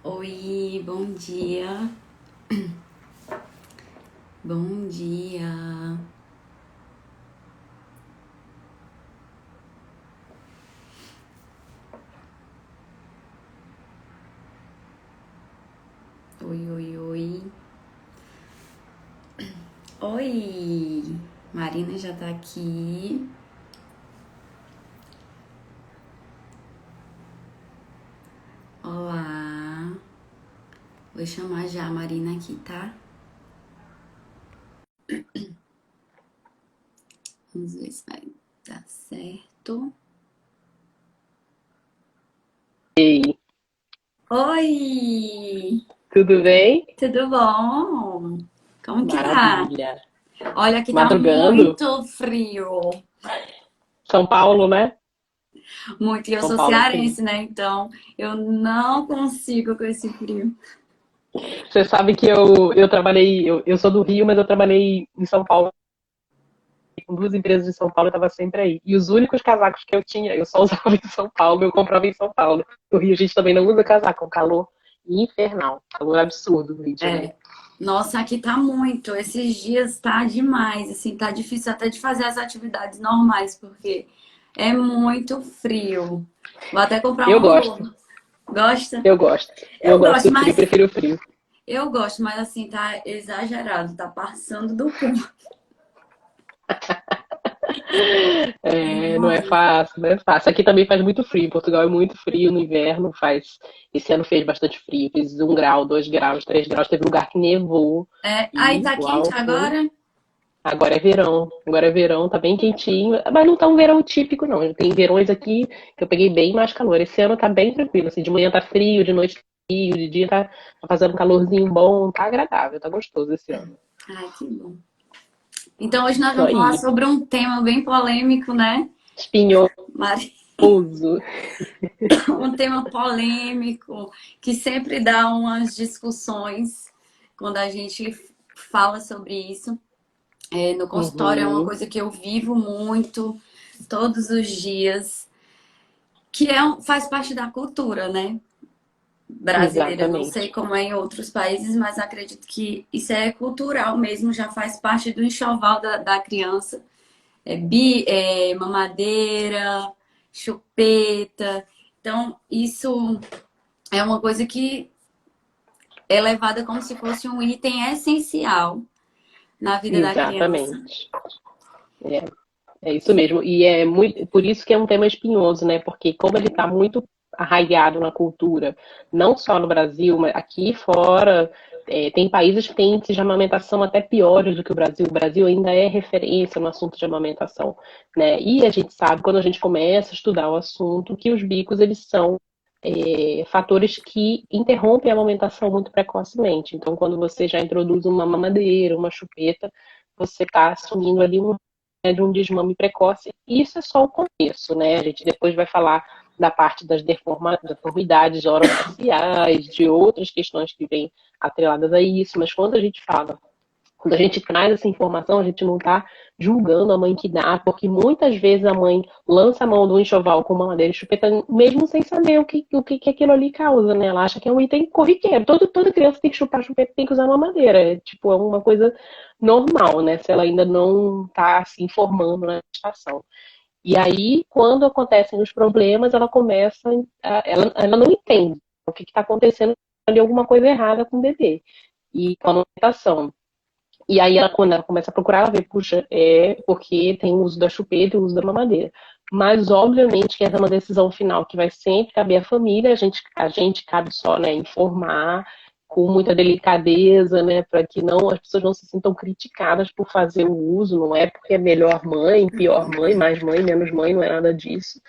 Oi, bom dia. Bom dia. Oi, oi, oi. Oi. Marina já tá aqui. Olá. Vou chamar já a Marina aqui, tá? Vamos ver se vai dar certo. Ei, Oi! tudo bem? Tudo bom? Como que tá? Maravilha. Olha, aqui tá Madrugando? muito frio. São Paulo, né? Muito. E eu São sou Paulo é frio. cearense, né? Então eu não consigo com esse frio. Você sabe que eu trabalhei, eu sou do Rio, mas eu trabalhei em São Paulo, com duas empresas de São Paulo, eu estava sempre aí. E os únicos casacos que eu tinha, eu só usava em São Paulo, eu comprava em São Paulo. No Rio a gente também não usa casaco, é um calor infernal, calor absurdo no Rio de Janeiro. É. Nossa, aqui tá muito. Esses dias tá demais, assim, tá difícil até de fazer as atividades normais, porque é muito frio. Vou até comprar Eu uma gosto, luva. Gosta? eu gosto. Eu Eu gosto gosto, do frio, mas prefiro o frio. eu gosto, mas assim, tá exagerado, tá passando do ponto. É, não é Demais. fácil, não é fácil. Aqui também faz muito frio. Em Portugal é muito frio no inverno. Faz. Esse ano fez bastante frio. Fez 1 grau, 2 graus, 3 graus. Teve lugar que nevou. É, aí E tá quente uau, foi. agora? Agora é verão. Agora é verão, tá bem quentinho. Mas não tá um verão típico, não. Tem verões aqui que eu peguei bem mais calor. Esse ano tá bem tranquilo. Assim, de manhã tá frio, de noite tá frio, de dia tá fazendo um calorzinho bom. Tá agradável, tá gostoso esse ano. Ai, que bom. Então hoje nós Isso vamos falar aí. sobre um tema bem polêmico, né, Espinhoso. Mari? Um tema polêmico que sempre dá umas discussões quando a gente fala sobre isso. É, no consultório é uma Uhum, coisa que eu vivo muito, todos os dias, que faz parte da cultura, né? Brasileira. Não sei exatamente. como é em outros países, mas acredito que isso é cultural mesmo, já faz parte do enxoval da criança. Mamadeira, chupeta. Então, isso é uma coisa que é levada como se fosse um item essencial na vida da criança. Exatamente. É, é isso mesmo. E é muito, por isso que é um tema espinhoso, né? Porque como ele está muito arraigado na cultura, não só no Brasil, mas aqui fora, tem países que têm índices de amamentação até piores do que o Brasil. O Brasil ainda é referência no assunto de amamentação, né? E a gente sabe, quando a gente começa a estudar o assunto, que os bicos, eles são fatores que interrompem a amamentação muito precocemente. Então, quando você já introduz uma mamadeira, uma chupeta, você está assumindo ali de um desmame precoce. E isso é só o começo, né? A gente depois vai falar da parte das deformidades orofaciais, de outras questões que vêm atreladas a isso, mas quando a gente traz essa informação, a gente não está julgando a mãe que dá, porque muitas vezes a mãe lança a mão do enxoval com mamadeira e chupeta, mesmo sem saber o que aquilo ali causa, né? Ela acha que é um item corriqueiro. Toda criança tem que chupar chupeta, tem que usar mamadeira. É, tipo, é uma coisa normal, né? Se ela ainda não está se informando na gestação. E aí, quando acontecem os problemas, ela começa, ela não entende o que está acontecendo ali, alguma coisa errada com o bebê. E com a amamentação. E aí, quando ela começa a procurar, ela vê, puxa, é porque tem o uso da chupeta e o uso da mamadeira. Mas, obviamente, que essa é uma decisão final que vai sempre caber à família, a gente cabe só, né, informar com muita delicadeza, né, para que não as pessoas não se sintam criticadas por fazer o uso, não é porque é melhor mãe, pior mãe, mais mãe, menos mãe, não é nada disso.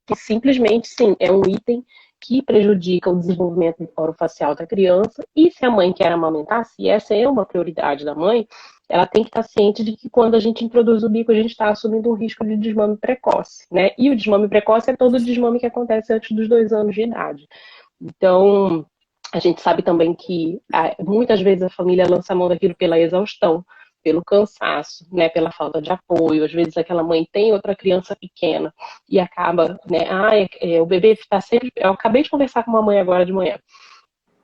Que simplesmente, sim, é um item que prejudica o desenvolvimento orofacial da criança, e se a mãe quer amamentar, se essa é uma prioridade da mãe, ela tem que estar ciente de que quando a gente introduz o bico, a gente está assumindo um risco de desmame precoce, né? E o desmame precoce é todo o desmame que acontece antes dos 2 anos de idade. Então, a gente sabe também que muitas vezes a família lança a mão daquilo pela exaustão, pelo cansaço, né, pela falta de apoio. Às vezes aquela mãe tem outra criança pequena e acaba, né, o bebê está sempre. Eu acabei de conversar com uma mãe agora de manhã.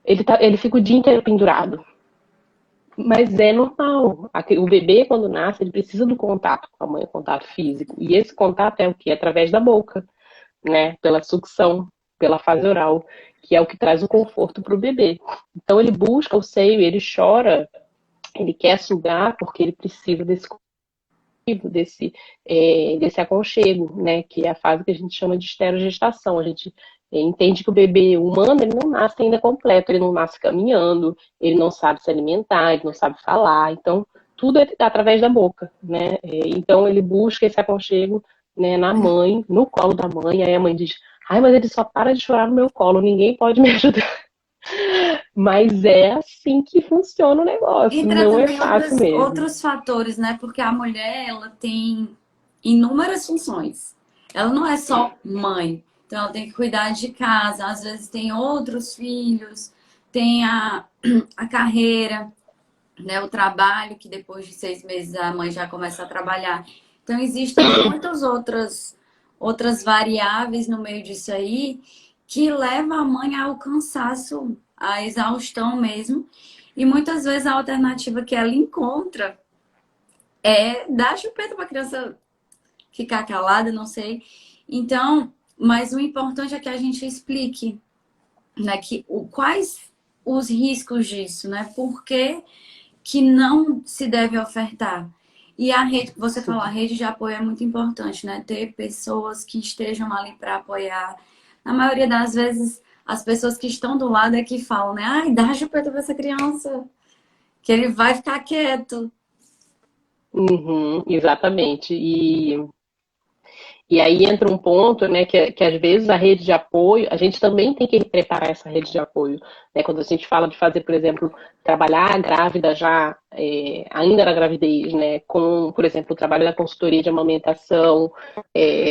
ele fica o dia inteiro pendurado. Mas é normal. O bebê, quando nasce, ele precisa do contato com a mãe, o contato físico. E esse contato é o quê? Através da boca, né? Pela sucção, pela fase oral, que é o que traz o conforto para o bebê. Então ele busca o seio, ele chora, ele quer sugar porque ele precisa desse aconchego, né? Que é a fase que a gente chama de esterogestação. A gente entende que o bebê humano ele não nasce ainda completo, ele não nasce caminhando, ele não sabe se alimentar, ele não sabe falar. Então tudo é através da boca, né? Então ele busca esse aconchego, né, na mãe, no colo da mãe. Aí a mãe diz: ai, mas ele só para de chorar no meu colo, ninguém pode me ajudar. Mas é assim que funciona o negócio, Entra não é também fácil mesmo. outros fatores, né? Porque a mulher, ela tem inúmeras funções. Ela não é só mãe. Então, ela tem que cuidar de casa. Às vezes tem outros filhos. Tem a carreira, né? O trabalho, que depois de 6 meses a mãe já começa a trabalhar. Então, existem muitas outras variáveis no meio disso aí que levam a mãe ao cansaço, à exaustão mesmo. E muitas vezes a alternativa que ela encontra é dar chupeta para a criança ficar calada, não sei. Então, mas o importante é que a gente explique, né, quais os riscos disso, né? Por que não se deve ofertar? E a rede, você falou, a rede de apoio é muito importante, né? Ter pessoas que estejam ali para apoiar. Na maioria das vezes, as pessoas que estão do lado é que falam, né? Ai, dá chupeta para essa criança, que ele vai ficar quieto. Uhum, exatamente. E aí entra um ponto, né, que às vezes a rede de apoio, a gente também tem que preparar essa rede de apoio, né? Quando a gente fala de fazer, por exemplo, trabalhar grávida já, ainda na gravidez, né, com, por exemplo, o trabalho da consultoria de amamentação,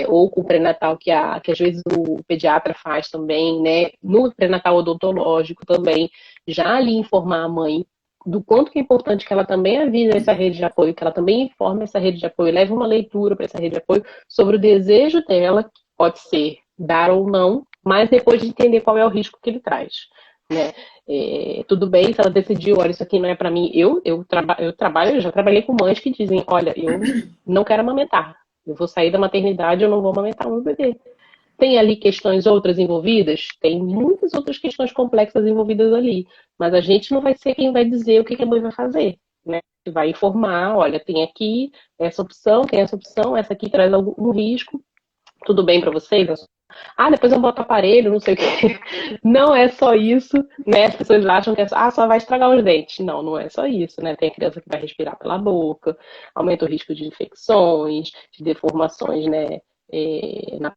ou com o pré-natal que às vezes o pediatra faz também, né, no pré-natal odontológico também, já ali informar a mãe do quanto que é importante que ela também avise essa rede de apoio, que ela também informe essa rede de apoio, leve uma leitura para essa rede de apoio sobre o desejo dela, que pode ser dar ou não, mas depois de entender qual é o risco que ele traz. Né? Tudo bem se ela decidiu, olha, isso aqui não é para mim. Eu já trabalhei com mães que dizem, olha, eu não quero amamentar. Eu vou sair da maternidade, eu não vou amamentar o meu bebê. Tem ali questões outras envolvidas? Tem muitas outras questões complexas envolvidas ali. Mas a gente não vai ser quem vai dizer o que a mãe vai fazer. Né? Vai informar, olha, tem aqui essa opção, tem essa opção, essa aqui traz algum risco. Tudo bem para vocês? Ah, depois eu boto aparelho, não sei o quê. Não é só isso, né? As pessoas acham que só vai estragar os dentes. Não, não é só isso, né? Tem a criança que vai respirar pela boca, aumenta o risco de infecções, de deformações, né? Na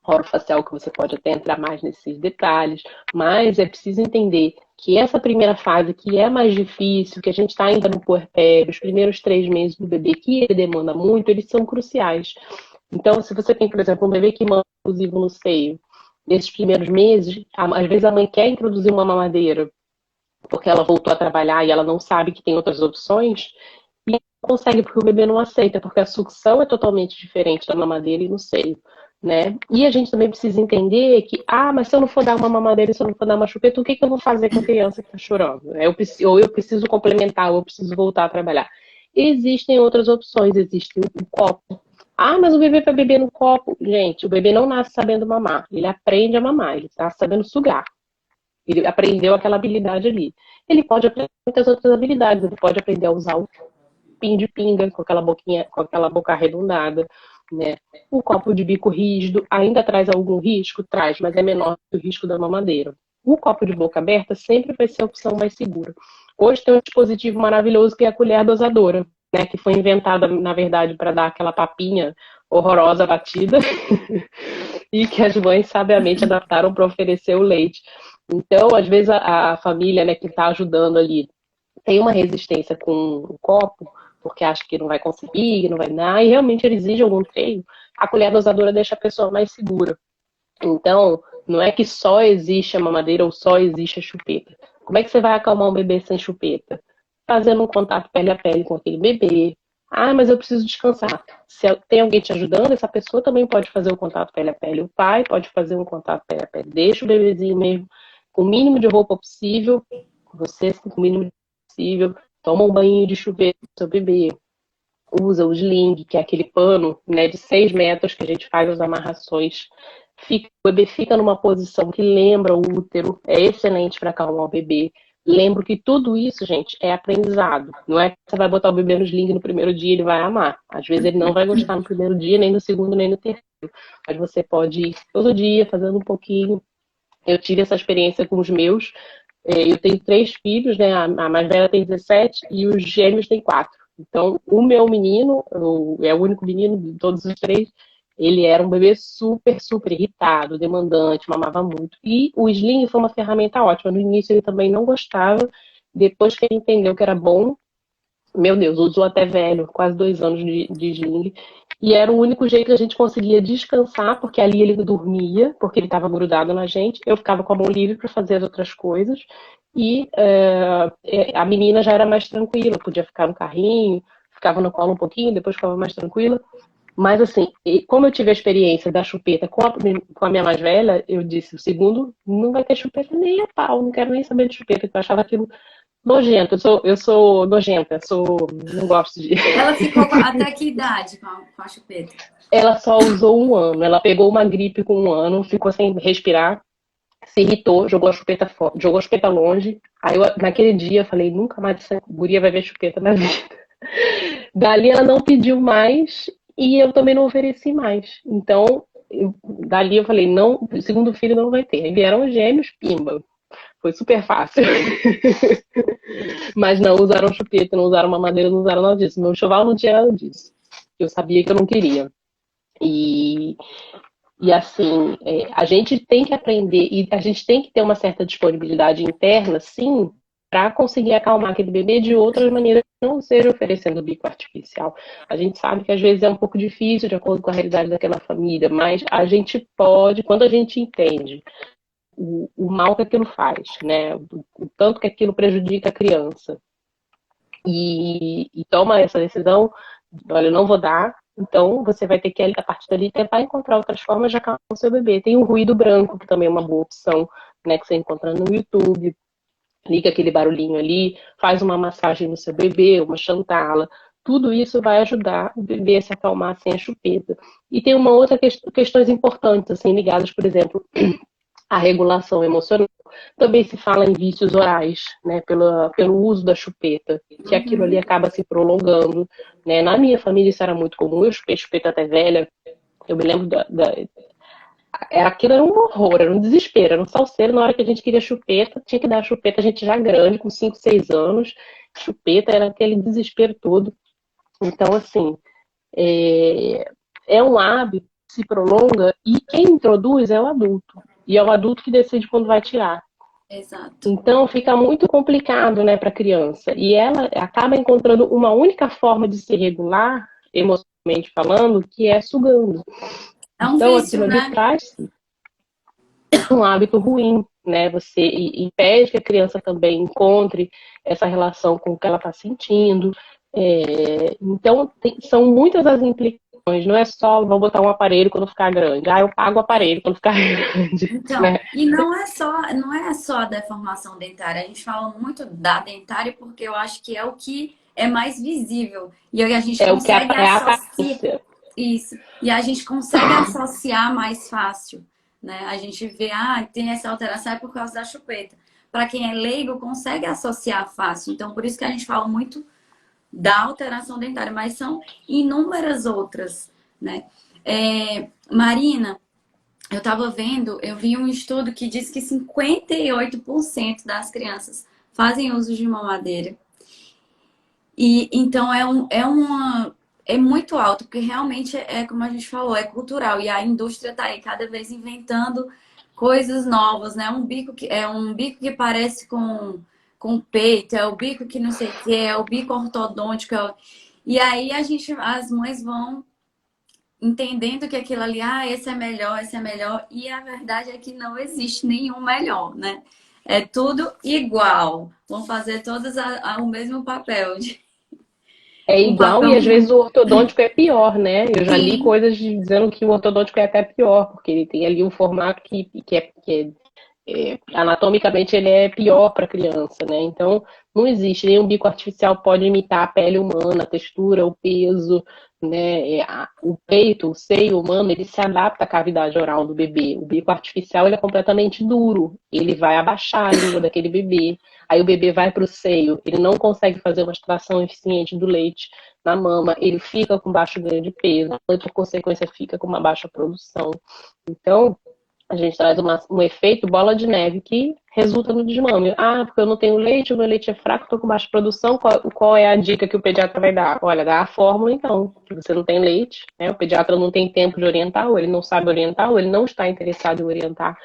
orofacial, que você pode até entrar mais nesses detalhes, mas é preciso entender que essa primeira fase, que é mais difícil, que a gente está ainda no puerpério, os primeiros 3 meses do bebê, que ele demanda muito, eles são cruciais. Então, se você tem, por exemplo, um bebê que mama exclusivo no seio, nesses primeiros meses, às vezes a mãe quer introduzir uma mamadeira, porque ela voltou a trabalhar e ela não sabe que tem outras opções, e não consegue porque o bebê não aceita, porque a sucção é totalmente diferente da mamadeira e no seio. Né? E a gente também precisa entender que, mas se eu não for dar uma mamadeira, se eu não for dar uma chupeta, o que eu vou fazer com a criança que está chorando? Ou eu preciso complementar, ou eu preciso voltar a trabalhar. Existem outras opções, existe o copo. Mas o bebê vai beber no copo. Gente, o bebê não nasce sabendo mamar, ele aprende a mamar, ele nasce sabendo sugar. Ele aprendeu aquela habilidade ali. Ele pode aprender muitas outras habilidades, ele pode aprender a usar o pin de pinga, com aquela boquinha, com aquela boca arredondada, né? O copo de bico rígido ainda traz algum risco? Traz, mas é menor que o risco da mamadeira. O copo de boca aberta sempre vai ser a opção mais segura. Hoje tem um dispositivo maravilhoso que é a colher dosadora, né? Que foi inventada, na verdade, para dar aquela papinha horrorosa batida e que as mães sabiamente adaptaram para oferecer o leite. Então, às vezes, a família, né, que está ajudando ali tem uma resistência com o copo, porque acha que não vai conseguir, não vai dar, e realmente ele exige algum treino, a colher dosadora deixa a pessoa mais segura. Então, não é que só existe a mamadeira ou só existe a chupeta. Como é que você vai acalmar um bebê sem chupeta? Fazendo um contato pele a pele com aquele bebê. Mas eu preciso descansar. Se tem alguém te ajudando, essa pessoa também pode fazer o contato pele a pele. O pai pode fazer um contato pele a pele. Deixa o bebezinho mesmo com o mínimo de roupa possível, você com o mínimo possível, toma um banho de chuveiro do seu bebê, usa o sling, que é aquele pano, né, de 6 metros que a gente faz as amarrações. O bebê fica numa posição que lembra o útero, é excelente para acalmar o bebê. Lembro que tudo isso, gente, é aprendizado. Não é que você vai botar o bebê no sling no primeiro dia e ele vai amar. Às vezes ele não vai gostar no primeiro dia, nem no segundo, nem no terceiro. Mas você pode ir todo dia fazendo um pouquinho. Eu tive essa experiência com os meus. Eu tenho 3 filhos, né? A mais velha tem 17 e os gêmeos têm 4. Então, o meu menino, é o único menino de todos os 3, ele era um bebê super, super irritado, demandante, mamava muito. E o sling foi uma ferramenta ótima. No início ele também não gostava. Depois que ele entendeu que era bom, meu Deus, usou até velho, quase 2 anos de sling. E era o único jeito que a gente conseguia descansar, porque ali ele dormia, porque ele estava grudado na gente. Eu ficava com a mão livre para fazer as outras coisas. E a menina já era mais tranquila, podia ficar no carrinho, ficava no colo um pouquinho, depois ficava mais tranquila. Mas assim, como eu tive a experiência da chupeta com a minha mais velha, eu disse, o segundo não vai ter chupeta nem a pau, não quero nem saber de chupeta, porque eu achava aquilo nojento. Eu sou nojenta, não gosto de. Ela ficou até que idade com a chupeta? Ela só usou 1 ano, ela pegou uma gripe com 1 ano, ficou sem respirar, se irritou, jogou a chupeta longe. Aí naquele dia eu falei, nunca mais essa guria vai ver chupeta na vida. Dali ela não pediu mais e eu também não ofereci mais. Então, dali eu falei, não, o segundo filho não vai ter. Aí vieram os gêmeos, pimba. Foi super fácil. Mas não usaram chupeta, não usaram mamadeira, não usaram nada disso. Meu enxoval não tinha nada disso. Eu sabia que eu não queria. E, e assim, a gente tem que aprender e a gente tem que ter uma certa disponibilidade interna, sim, para conseguir acalmar aquele bebê de outras maneiras que não seja oferecendo bico artificial. A gente sabe que às vezes é um pouco difícil de acordo com a realidade daquela família, mas a gente pode, quando a gente entende o mal que aquilo faz, né? O tanto que aquilo prejudica a criança. E toma essa decisão, olha, eu não vou dar, então você vai ter que, a partir dali, tentar encontrar outras formas de acalmar o seu bebê. Tem o ruído branco, que também é uma boa opção, né? Que você encontra no YouTube. Liga aquele barulhinho ali, faz uma massagem no seu bebê, uma chantala. Tudo isso vai ajudar o bebê a se acalmar sem a chupeta. E tem uma outra questões importantes, assim, ligadas, por exemplo, a regulação emocional. Também se fala em vícios orais, né, pelo uso da chupeta, que aquilo ali acaba se prolongando, né. Na minha família isso era muito comum, eu chupei chupeta até velha, eu me lembro aquilo era um horror, era um desespero, era um salseiro. Na hora que a gente queria chupeta, tinha que dar chupeta, a gente já grande, com 5, 6 anos, chupeta era aquele desespero todo. Então, assim, é um hábito que se prolonga e quem introduz é o adulto. E é o adulto que decide quando vai tirar. Exato. Então fica muito complicado, né, para a criança. E ela acaba encontrando uma única forma de se regular, emocionalmente falando, que é sugando. É um Então vício, aquilo ali né? traz um hábito ruim, né? Você impede que a criança também encontre essa relação com o que ela está sentindo. Então são muitas as implicações. Não é só vou botar um aparelho quando ficar grande. Ah, eu pago o aparelho quando ficar grande. Então, Né? e não é só a deformação dentária. A gente fala muito da dentária porque eu acho que é o que é mais visível. E aí a gente É o que consegue é a associar aparência. isso. E a gente consegue associar mais fácil, né? A gente vê, tem essa alteração é por causa da chupeta. Para quem é leigo, consegue associar fácil. Então, por isso que a gente fala muito da alteração dentária, mas são inúmeras outras, né? Marina, eu vi um estudo que diz que 58% das crianças fazem uso de mamadeira. E então é muito alto, porque realmente como a gente falou, é cultural. E a indústria está aí cada vez inventando coisas novas, né? É um bico que parece com peito, é o bico que não sei o que, é o bico ortodôntico. E aí as mães vão entendendo que aquilo ali, esse é melhor, e a verdade é que não existe nenhum melhor, né? É tudo igual. Vão fazer todas o mesmo papel. É Um igual e papel às vezes ruim. o ortodôntico é pior, né? Eu já li Sim, coisas dizendo que o ortodôntico é até pior, porque ele tem ali um formato que anatomicamente ele é pior para a criança, né? Então, não existe nenhum bico artificial pode imitar a pele humana, a textura, o peso, né? O peito, o seio humano, ele se adapta à cavidade oral do bebê. O bico artificial ele é completamente duro, ele vai abaixar a língua daquele bebê. Aí o bebê vai para o seio, ele não consegue fazer uma extração eficiente do leite na mama, ele fica com baixo ganho de peso, e por consequência fica com uma baixa produção. Então, a gente traz um efeito bola de neve que resulta no desmame. Ah, porque eu não tenho leite, o meu leite é fraco, estou com baixa produção. Qual é a dica que o pediatra vai dar? Olha, dá a fórmula então, que você não tem leite, né? O pediatra não tem tempo de orientar, ou ele não sabe orientar, ou ele não está interessado em orientar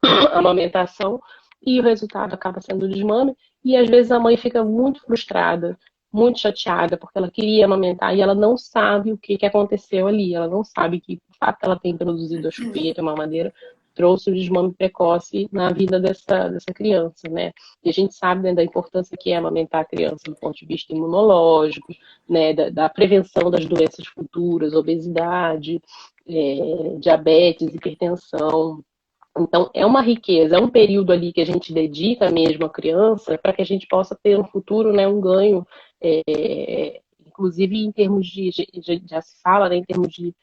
a amamentação, e o resultado acaba sendo o desmame. E às vezes a mãe fica muito frustrada, muito chateada, porque ela queria amamentar e ela não sabe o que aconteceu ali. Ela não sabe que, de fato, ela tem produzido a chupeta, a mamadeira, trouxe o desmame precoce na vida dessa criança, né? E a gente sabe, né, da importância que é amamentar a criança do ponto de vista imunológico, né, da prevenção das doenças futuras, obesidade, diabetes, hipertensão. Então, é uma riqueza, é um período ali que a gente dedica mesmo à criança para que a gente possa ter no futuro, né, um ganho, inclusive em termos já se fala, né, em termos de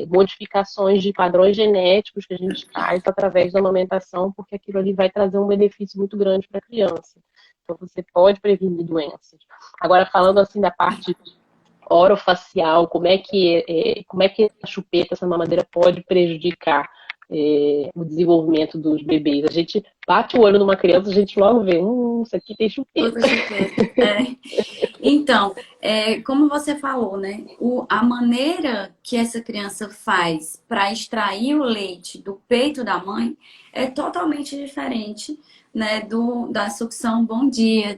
modificações de padrões genéticos que a gente traz através da amamentação, porque aquilo ali vai trazer um benefício muito grande para a criança. Então, você pode prevenir doenças. Agora, falando assim da parte orofacial, como é que a chupeta, essa mamadeira pode prejudicar o desenvolvimento dos bebês? A gente bate o olho numa criança, a gente logo vê, isso aqui tem chupeta. Outra chupeta. Então, como você falou, né? A maneira que essa criança faz para extrair o leite do peito da mãe é totalmente diferente, né, da sucção. Bom dia.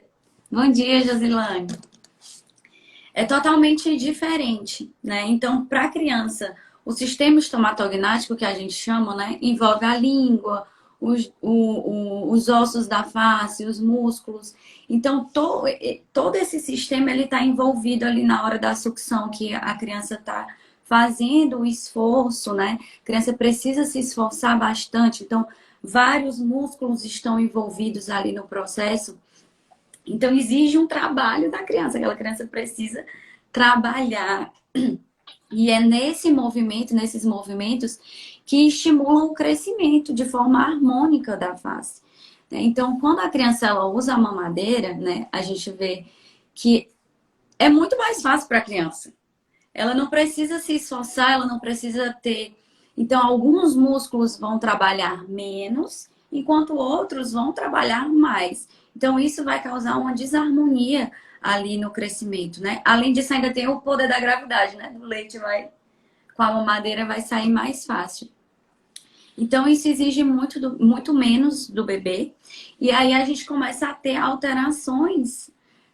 Bom dia, Josilane. É totalmente diferente, né? Então, para a criança, o sistema estomatognático, que a gente chama, né, envolve a língua, os ossos da face, os músculos. Então, todo esse sistema ele está envolvido ali na hora da sucção, que a criança está fazendo o esforço, né? A criança precisa se esforçar bastante. Então, vários músculos estão envolvidos ali no processo. Então, exige um trabalho da criança. Aquela criança precisa trabalhar. E é nesses movimentos, que estimulam o crescimento de forma harmônica da face. Então, quando a criança ela usa a mamadeira, né, a gente vê que é muito mais fácil para a criança. Ela não precisa se esforçar, ela não precisa ter. Então, alguns músculos vão trabalhar menos, enquanto outros vão trabalhar mais. Então, isso vai causar uma desarmonia ali no crescimento, né? Além disso, ainda tem o poder da gravidade, né? O leite com a mamadeira vai sair mais fácil. Então, isso exige muito menos do bebê. E aí a gente começa a ter alterações,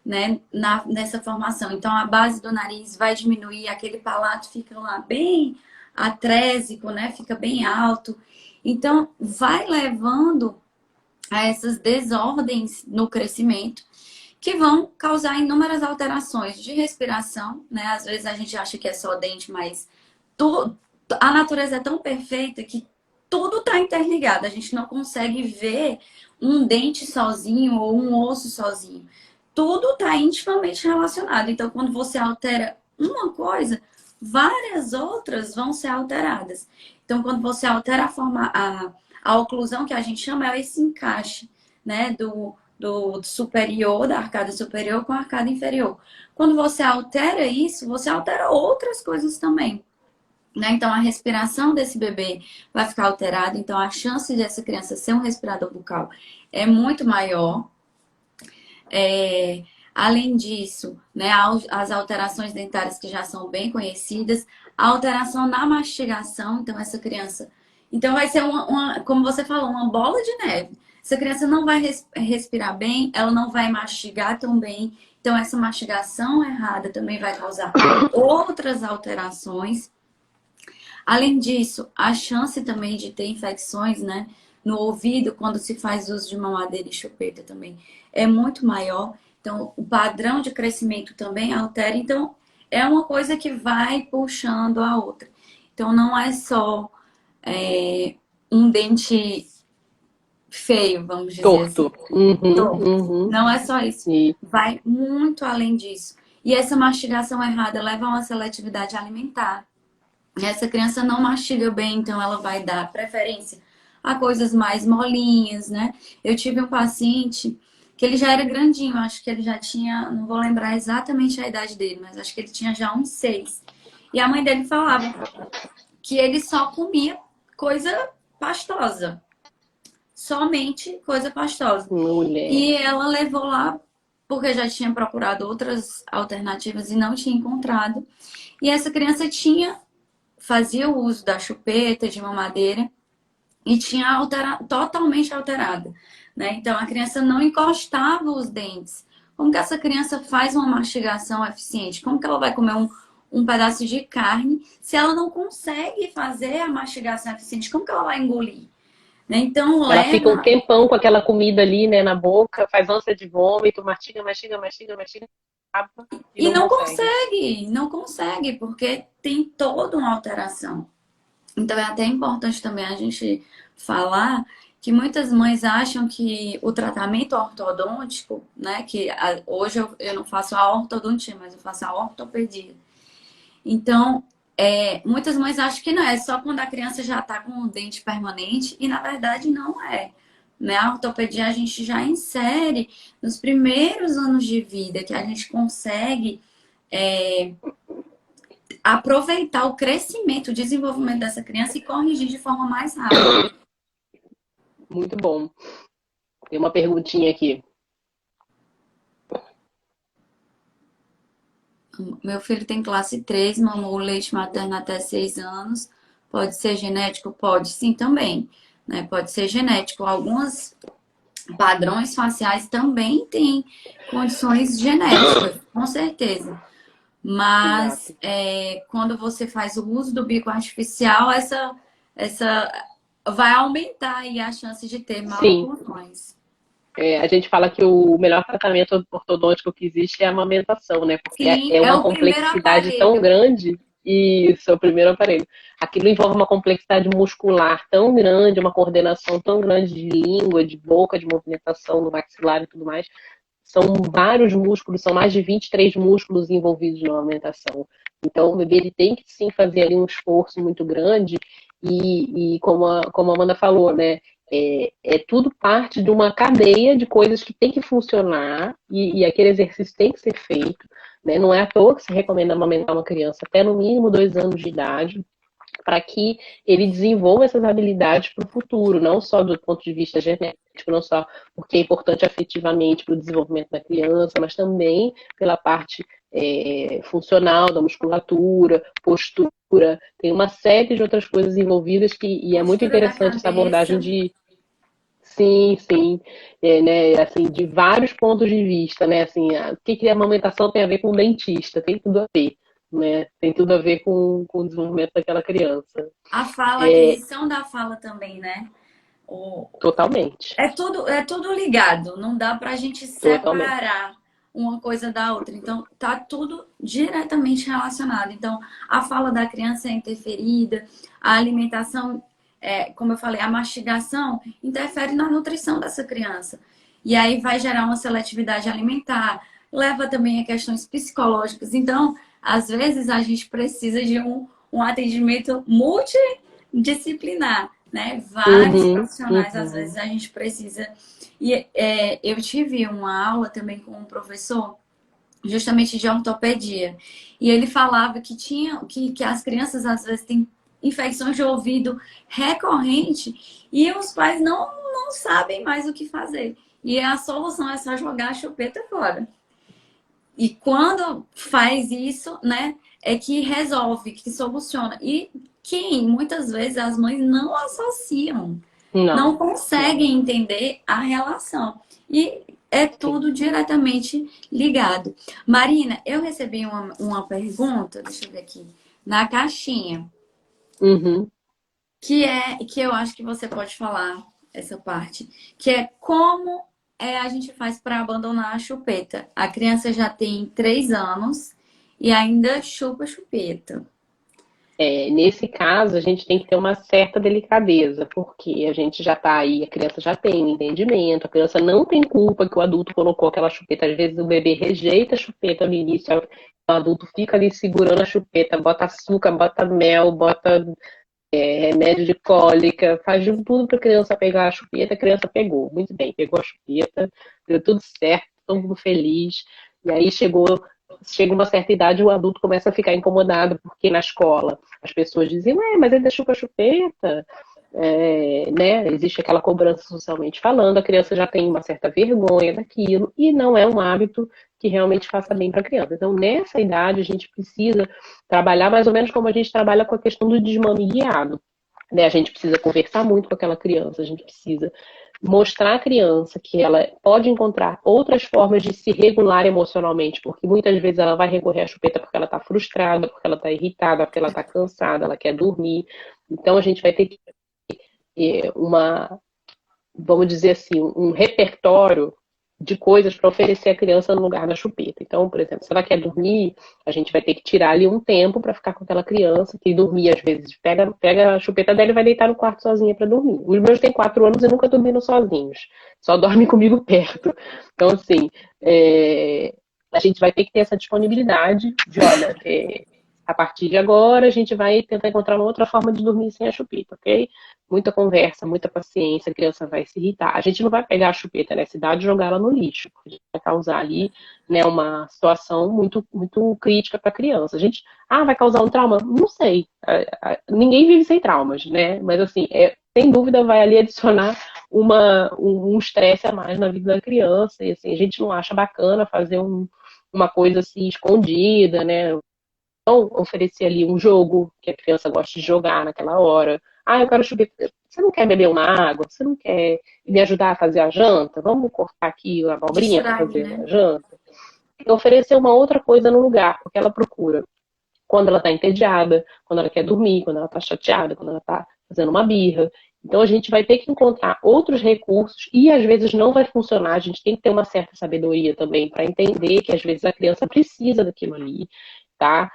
né, nessa formação. Então, a base do nariz vai diminuir, aquele palato fica lá bem atrésico, né? Fica bem alto. Então, vai levando a essas desordens no crescimento que vão causar inúmeras alterações de respiração, né? Às vezes a gente acha que é só dente, mas a natureza é tão perfeita que tudo está interligado. A gente não consegue ver um dente sozinho ou um osso sozinho. Tudo está intimamente relacionado. Então, quando você altera uma coisa, várias outras vão ser alteradas. Então, quando você altera a oclusão, que a gente chama, é esse encaixe, né, do superior, da arcada superior com a arcada inferior. Quando você altera isso, você altera outras coisas também. Né? Então, a respiração desse bebê vai ficar alterada. Então, a chance dessa criança ser um respirador bucal é muito maior. Além disso, né, as alterações dentárias que já são bem conhecidas, a alteração na mastigação, então essa criança... Então vai ser como você falou, uma bola de neve. Essa criança não vai respirar bem, ela não vai mastigar tão bem. Então essa mastigação errada também vai causar outras alterações. Além disso, a chance também de ter infecções, né, no ouvido, quando se faz uso de mamadeira e chupeta também, é muito maior. Então, o padrão de crescimento também altera. Então, é uma coisa que vai puxando a outra. Então, não é só um dente feio, vamos dizer assim. Torto. Uhum, Torto. uhum. Não é só isso. E, Vai muito além disso. E essa mastigação errada leva a uma seletividade alimentar. Essa criança não mastiga bem, então ela vai dar preferência a coisas mais molinhas, né? Eu tive um paciente que ele já era grandinho, acho que ele já tinha, não vou lembrar exatamente a idade dele, mas acho que ele tinha já uns 6. E a mãe dele falava que ele só comia coisa pastosa, somente coisa pastosa. mulher. E ela levou lá porque já tinha procurado outras alternativas e não tinha encontrado. E essa criança fazia o uso da chupeta, de mamadeira, e tinha totalmente alterada, né? Então a criança não encostava os dentes. Como que essa criança faz uma mastigação eficiente? Como que ela vai comer um pedaço de carne se ela não consegue fazer a mastigação eficiente? Como que ela vai engolir? Né? Então Ela fica um leva. tempão com aquela comida ali, né, na boca, faz ânsia de vômito, mastiga, mastiga, mastiga, mastiga, acaba e E não não consegue. consegue, não consegue, porque tem toda uma alteração. Então é até importante também a gente falar que muitas mães acham que o tratamento ortodôntico, né, hoje eu não faço a ortodontia, mas eu faço a ortopedia. Então, muitas mães acham que não é só quando a criança já está com o dente permanente e na verdade não é. Né? A ortopedia a gente já insere nos primeiros anos de vida que a gente consegue aproveitar o crescimento, o desenvolvimento dessa criança e corrigir de forma mais rápida. Muito bom. Tem uma perguntinha aqui. Meu filho tem classe 3, mamou leite materno até 6 anos. Pode ser genético? Pode sim também. Né? Pode ser genético. Alguns padrões faciais também têm condições genéticas, com certeza. Mas Exato. quando você faz o uso do bico artificial, essa vai aumentar aí a chance de ter Sim, maloclusões. a gente fala que o melhor tratamento ortodôntico que existe é a amamentação, né? Porque é Sim, é é uma o primeiro complexidade tão aparelho. grande. E isso é o primeiro aparelho. Aquilo envolve uma complexidade muscular tão grande, uma coordenação tão grande de língua, de boca, de movimentação do maxilar e tudo mais. São vários músculos, são mais de 23 músculos envolvidos na amamentação. Então, o bebê ele tem que sim fazer ali um esforço muito grande e como a Amanda falou, né? Tudo parte de uma cadeia de coisas que tem que funcionar e aquele exercício tem que ser feito. Né? Não é à toa que se recomenda amamentar uma criança até no mínimo 2 anos de idade, para que ele desenvolva essas habilidades para o futuro, não só do ponto de vista genético, não só porque é importante afetivamente para o desenvolvimento da criança, mas também pela parte funcional da musculatura, postura, tem uma série de outras coisas envolvidas e é muito Postura da interessante essa abordagem cabeça. de sim, sim, né, assim, de vários pontos de vista, né, assim, o que a amamentação tem a ver com o dentista, tem tudo a ver, né, tem tudo a ver com o desenvolvimento daquela criança. A fala, a É, aquisição da fala também, né? O, totalmente, é tudo ligado, não dá pra gente totalmente. separar uma coisa da outra. Então, tá tudo diretamente relacionado. Então, a fala da criança é interferida, a alimentação, como eu falei, a mastigação interfere na nutrição dessa criança. E aí vai gerar uma seletividade alimentar, leva também a questões psicológicas. Então, às vezes, a gente precisa de um atendimento multidisciplinar, né? Vários Uhum, profissionais, às vezes, uhum. a gente precisa. E eu tive uma aula também com um professor, justamente de ortopedia, e ele falava que as crianças às vezes têm infecções de ouvido recorrente e os pais não sabem mais o que fazer. E a solução é só jogar a chupeta fora. E quando faz isso, né, é que resolve, que soluciona. E quem muitas vezes as mães não associam, não Não, não, conseguem entender a relação. E é sim. tudo diretamente ligado. Marina, eu recebi uma pergunta, deixa eu ver aqui, na caixinha, Uhum. que eu acho que você pode falar essa parte, que é como a gente faz para abandonar a chupeta. A criança já tem 3 anos e ainda chupa chupeta. Nesse caso, a gente tem que ter uma certa delicadeza, porque a gente já está aí, a criança já tem entendimento, a criança não tem culpa que o adulto colocou aquela chupeta. Às vezes o bebê rejeita a chupeta no início, o adulto fica ali segurando a chupeta, bota açúcar, bota mel, bota remédio de cólica, faz de tudo para a criança pegar a chupeta. A criança pegou, muito bem, pegou a chupeta, deu tudo certo, todo mundo feliz. E aí chega uma certa idade, o adulto começa a ficar incomodado, porque na escola as pessoas dizem, ué, mas ele deixou com a chupeta, né? Existe aquela cobrança socialmente falando, a criança já tem uma certa vergonha daquilo, e não é um hábito que realmente faça bem para a criança. Então, nessa idade, a gente precisa trabalhar mais ou menos como a gente trabalha com a questão do desmame guiado. Né? A gente precisa conversar muito com aquela criança, a gente precisa mostrar à criança que ela pode encontrar outras formas de se regular emocionalmente, porque muitas vezes ela vai recorrer à chupeta porque ela está frustrada, porque ela está irritada, porque ela está cansada, ela quer dormir. Então a gente vai ter que ter vamos dizer assim, um repertório de coisas para oferecer à criança no lugar da chupeta. Então, por exemplo, se ela quer dormir, a gente vai ter que tirar ali um tempo para ficar com aquela criança que dormir às vezes. Pega a chupeta dela e vai deitar no quarto sozinha para dormir. Os meus têm 4 anos e nunca dormiram sozinhos. Só dormem comigo perto. Então, assim, a gente vai ter que ter essa disponibilidade de, olha, a partir de agora a gente vai tentar encontrar uma outra forma de dormir sem a chupeta, ok? Muita conversa, muita paciência, a criança vai se irritar. A gente não vai pegar a chupeta nessa idade e jogar ela no lixo, porque a gente vai causar ali, né, uma situação muito, muito crítica para a criança. A gente, vai causar um trauma? Não sei. Ninguém vive sem traumas, né? Mas assim, sem dúvida vai ali adicionar um estresse a mais na vida da criança. E assim, a gente não acha bacana fazer uma coisa assim escondida, né? Então, oferecer ali um jogo que a criança gosta de jogar naquela hora. Eu quero chupeta. Você não quer beber uma água? Você não quer me ajudar a fazer a janta? Vamos cortar aqui a abobrinha para Distrair, fazer né? a janta? E oferecer uma outra coisa no lugar, porque ela procura quando ela está entediada, quando ela quer dormir, quando ela está chateada, quando ela está fazendo uma birra. Então a gente vai ter que encontrar outros recursos e às vezes não vai funcionar. A gente tem que ter uma certa sabedoria também para entender que às vezes a criança precisa daquilo ali, tá?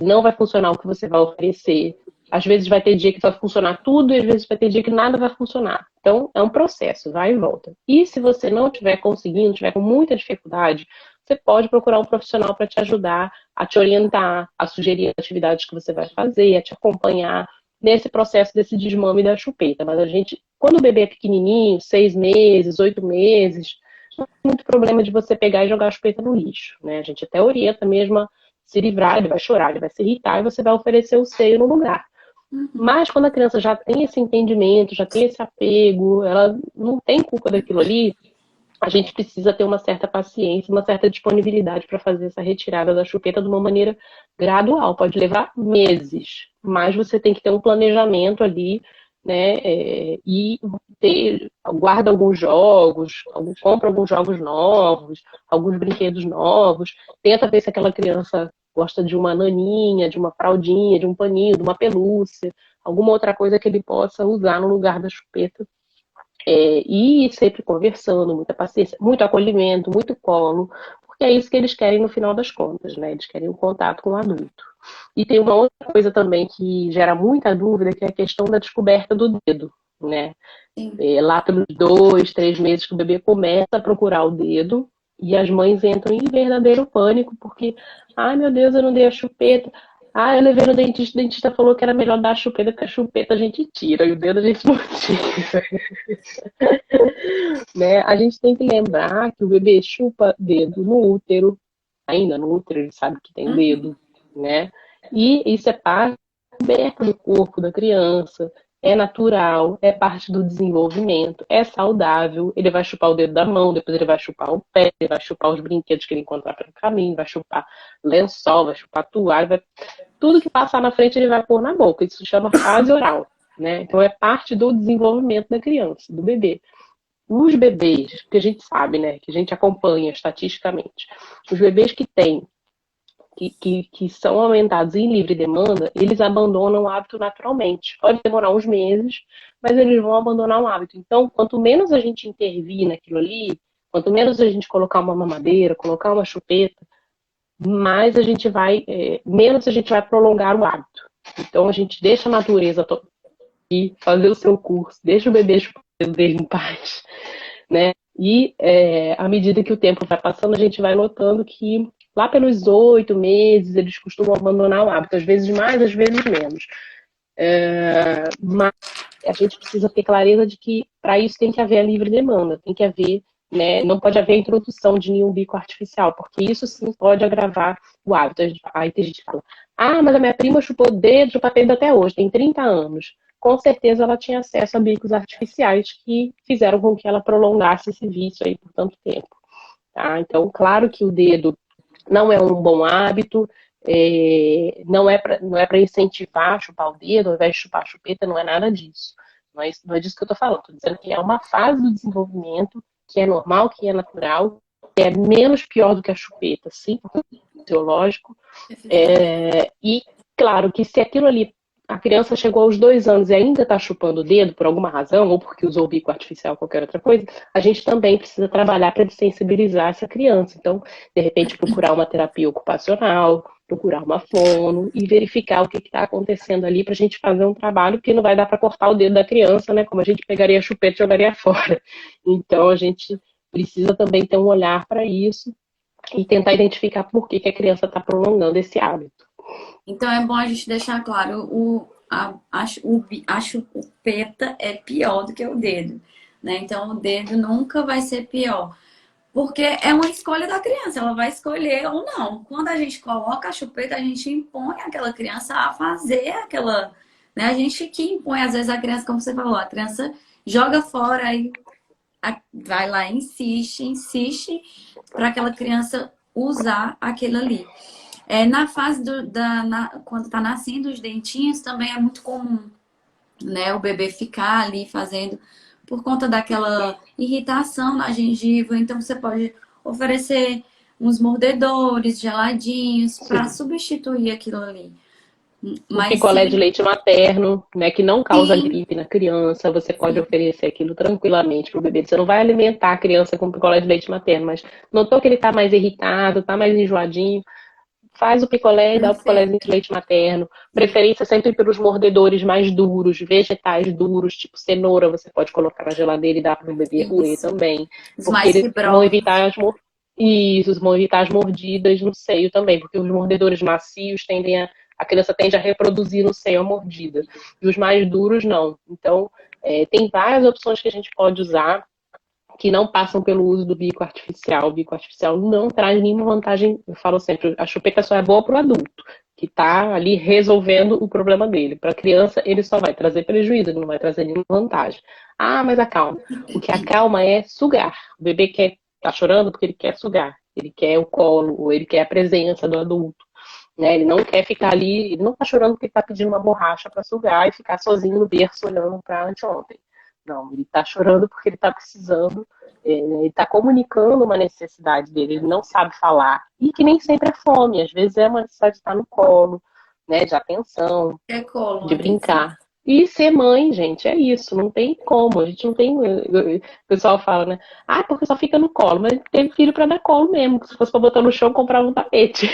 Não vai funcionar o que você vai oferecer. Às vezes vai ter dia que vai funcionar tudo e às vezes vai ter dia que nada vai funcionar. Então é um processo, vai e volta. E se você não estiver conseguindo, estiver com muita dificuldade, você pode procurar um profissional para te ajudar, a te orientar, a sugerir atividades que você vai fazer, a te acompanhar nesse processo desse desmame da chupeta. Mas a gente, quando o bebê é pequenininho, 6 meses, 8 meses, não tem muito problema de você pegar e jogar a chupeta no lixo, né? A gente até orienta mesmo a se livrar, ele vai chorar, ele vai se irritar e você vai oferecer o seio no lugar. Mas quando a criança já tem esse entendimento, já tem esse apego, ela não tem culpa daquilo ali, a gente precisa ter uma certa paciência, uma certa disponibilidade para fazer essa retirada da chupeta de uma maneira gradual. Pode levar meses, mas você tem que ter um planejamento ali, né? E guarda alguns jogos, compra alguns jogos novos, alguns brinquedos novos, tenta ver se aquela criança gosta de uma naninha, de uma fraldinha, de um paninho, de uma pelúcia, alguma outra coisa que ele possa usar no lugar da chupeta. E sempre conversando, muita paciência, muito acolhimento, muito colo, porque é isso que eles querem no final das contas, né? Eles querem um contato com o adulto. E tem uma outra coisa também que gera muita dúvida, que é a questão da descoberta do dedo, né? Sim. Lá pelos 2, 3 meses que o bebê começa a procurar o dedo, e as mães entram em verdadeiro pânico, porque, ai meu Deus, eu não dei a chupeta. Eu levei no dentista, o dentista falou que era melhor dar a chupeta, porque a chupeta a gente tira, e o dedo a gente não tira. Né? A gente tem que lembrar que o bebê chupa dedo no útero, ainda no útero ele sabe que tem Uhum. dedo, né? E isso é parte aberta do corpo da criança, é natural, é parte do desenvolvimento, é saudável. Ele vai chupar o dedo da mão, depois ele vai chupar o pé, ele vai chupar os brinquedos que ele encontrar pelo caminho, vai chupar lençol, vai chupar toalha, tudo que passar na frente ele vai pôr na boca. Isso se chama fase oral, né? Então é parte do desenvolvimento da criança, do bebê. Os bebês, que a gente sabe, né, que a gente acompanha estatisticamente, os bebês que são aumentados em livre demanda, eles abandonam o hábito naturalmente. Pode demorar uns meses, mas eles vão abandonar o hábito. Então, quanto menos a gente intervir naquilo ali, quanto menos a gente colocar uma mamadeira, colocar uma chupeta, mais a gente vai, menos a gente vai prolongar o hábito. Então a gente deixa a natureza ir fazer o seu curso, deixa o bebê chupar o dedo dele em paz, né? E à medida que o tempo vai passando, a gente vai notando que lá pelos 8 meses eles costumam abandonar o hábito, às vezes mais, às vezes menos. Mas a gente precisa ter clareza de que para isso tem que haver a livre demanda, tem que haver, né, não pode haver a introdução de nenhum bico artificial, porque isso sim pode agravar o hábito. Aí tem gente que fala, mas a minha prima chupou o dedo, chupa dedo até hoje, tem 30 anos. Com certeza ela tinha acesso a bicos artificiais que fizeram com que ela prolongasse esse vício aí por tanto tempo. Tá? Então, claro que o dedo não é um bom hábito, não é para incentivar a chupar o dedo, ao invés de chupar a chupeta, não é nada disso. Não é disso que eu estou falando. Estou dizendo que é uma fase do desenvolvimento que é normal, que é natural, que é menos pior do que a chupeta, sim, fisiológico. E, claro, que se aquilo ali, a criança chegou aos 2 anos e ainda está chupando o dedo por alguma razão, ou porque usou o bico artificial ou qualquer outra coisa, a gente também precisa trabalhar para desensibilizar essa criança. Então, de repente, procurar uma terapia ocupacional, procurar uma fono e verificar o que está acontecendo ali para a gente fazer um trabalho, porque não vai dar para cortar o dedo da criança, né? Como a gente pegaria a chupeta e jogaria fora. Então, a gente precisa também ter um olhar para isso e tentar identificar por que a criança está prolongando esse hábito. Então é bom a gente deixar claro, a chupeta é pior do que o dedo, né? Então o dedo nunca vai ser pior. Porque é uma escolha da criança, ela vai escolher ou não. Quando a gente coloca a chupeta, a gente impõe aquela criança a fazer aquela. Né? A gente que impõe, às vezes, a criança, como você falou, a criança joga fora e vai lá, insiste, insiste para aquela criança usar aquilo ali. Na fase quando tá nascendo os dentinhos, também é muito comum, né? O bebê ficar ali fazendo por conta daquela irritação na gengiva. Então você pode oferecer uns mordedores geladinhos para Sim. substituir aquilo ali. O Mas picolé de sim, leite materno, né, que não causa sim, gripe na criança, você pode sim, oferecer aquilo tranquilamente para o bebê. Você não vai alimentar a criança com picolé de leite materno, mas notou que ele está mais irritado, está mais enjoadinho, faz o picolé e dá o picolézinho de perfeito. leite materno. Preferência sempre pelos mordedores mais duros, vegetais duros, tipo cenoura, você pode colocar na geladeira e dar para o bebê roer Isso. também, Os porque mais eles vão fibrosos. evitar isso, vão evitar as mordidas no seio também, porque os mordedores macios tendem a criança tende a reproduzir no seio a mordida, e os mais duros não. Então, tem várias opções que a gente pode usar que não passam pelo uso do bico artificial. O bico artificial não traz nenhuma vantagem. Eu falo sempre, a chupeta só é boa para o adulto, que está ali resolvendo o problema dele. Para a criança, ele só vai trazer prejuízo, ele não vai trazer nenhuma vantagem. Mas acalma. O que acalma é sugar. O bebê tá chorando porque ele quer sugar. Ele quer o colo, ou ele quer a presença do adulto. Né? Ele não quer ficar ali, ele não está chorando porque ele está pedindo uma borracha para sugar e ficar sozinho no berço olhando para anteontem. Não, ele está chorando porque ele está precisando, ele está comunicando uma necessidade dele, ele não sabe falar. E que nem sempre é fome, às vezes é uma necessidade de estar no colo, né, de atenção, É colo, de atenção. brincar. E ser mãe, gente, é isso, não tem como. A gente não tem. O pessoal fala, né? Porque só fica no colo, mas teve filho para dar colo mesmo. Se fosse para botar no chão, comprava um tapete.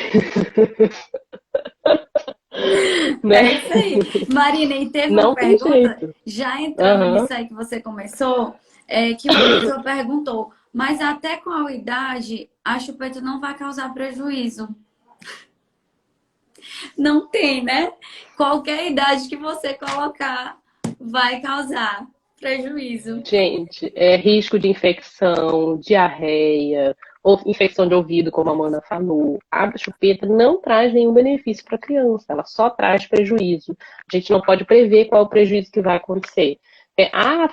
É Né? isso aí. Marina, e teve uma Não tem pergunta, jeito. já entrando Aham. nisso aí que você começou, que uma pessoa perguntou, mas até qual idade a chupeta não vai causar prejuízo? Não tem, né? Qualquer idade que você colocar vai causar prejuízo. Gente, risco de infecção, diarreia, ou infecção de ouvido, como a Amanda falou. A chupeta não traz nenhum benefício para a criança, ela só traz prejuízo. A gente não pode prever qual é o prejuízo que vai acontecer.